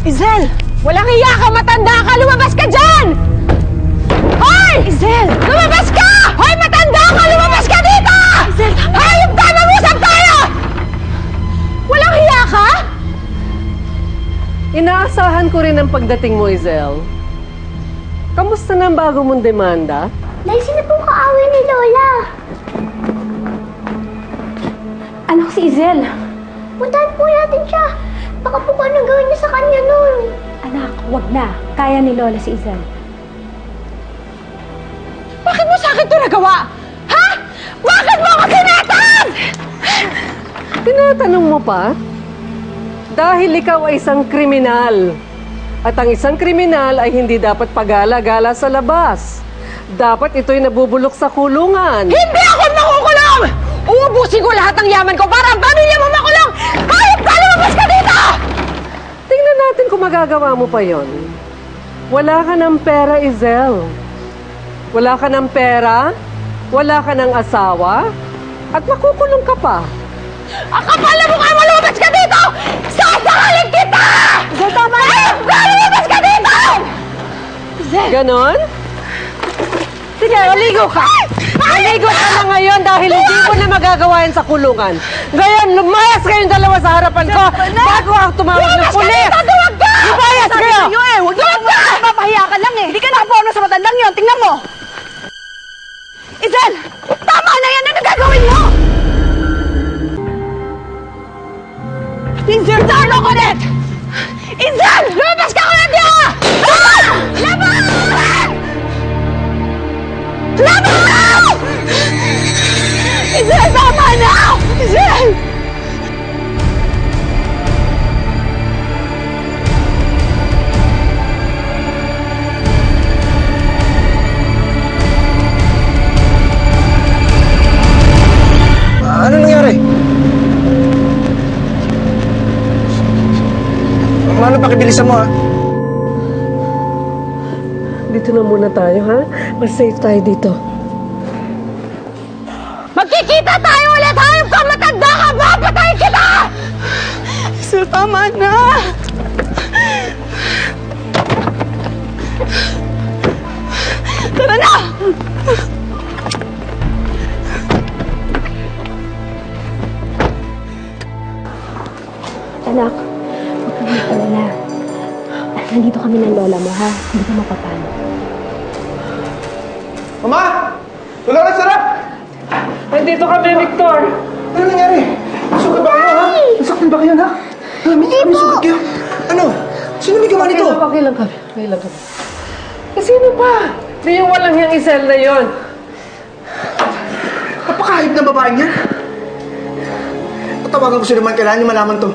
Izel! Walang hiya ka! Matanda ka! Lumabas ka dyan! Hoy! Izel! Lumabas ka! Hoy! Matanda ka! Lumabas ka dito! Izel! Hayop ka! Mag-usap tayo! Walang hiya ka? Inaasahan ko rin ang pagdating mo, Izel. Kamusta na ang bago mong demanda? Nay, sino pong kaaway ni Lola? Anak si Izel. Puntahan po natin siya. Baka po kung anong gawin niya sa kanya nun. Anak, wag na. Kaya ni Lola si Izel. Bakit mo sa akin ito nagawa? Ha? Bakit mo ako sinatag? Tinatanong mo pa? Dahil ikaw ay isang kriminal. At ang isang kriminal ay hindi dapat pagala-gala sa labas. Dapat ito'y nabubulok sa kulungan. Hindi ako makukulong! Uubusin ko lahat ng yaman ko para ang pamilya mo makulong! Hayop ka! Lumabas ka dito! Tingnan natin kung magagawa mo pa yon. Wala ka ng pera, Izel. Wala ka ng pera, wala ka ng asawa, at makukulong ka pa. Ang kapal na mukha mo! Lumabas ka dito! Sasakalin kita! Izel, tama na! Hayop ka! Lumabas ka dito! Izel! Ganon? Sige, maligo ka! Maligo ka na ngayon dahil hindi mo na magagawa yan sa kulungan. Ngayon, lumayas kayong dalawa sa harapan ko bago ako tumawag ng pulis! Tatuwag ka! Lumayas kayo! Huwag ka! Mapapahiya ka lang eh! Hindi ka nakaporno sa matandang yun! Tingnan mo! Izel! Tama na yan! Ano gagawin mo? Izel, talo ko ulit! Izel! Lumabas ka ulit niya! Labas! Labas! Izel, tama na! Izel! Ano nangyari? Mano, pakibilisan mo, ha? Dito na muna tayo, ha? Mas safe tayo dito. Magkikita tayo ulit! Hayop ka! Matanda ka! Papatayin kita! Izel, tama na! Tara na! Anak, huwag kang mag-alala. Nandito kami ng lola mo, ha? Hindi ka mapapano. Mama! Tulungan, sarap! Nandito kami, Victor! Ano nangyari? Sugat ba kayo, ha? Nasaktan ba kayo, anak? May sugat kayo. Ano? Sino may gawa nito? Okay lang kami. Okay lang kami. Sino pa? Di yung walang yung Izel na yon. Kapakahip ng babaeng yan. Patawagan ko si Roman, kailangan niyo malaman to.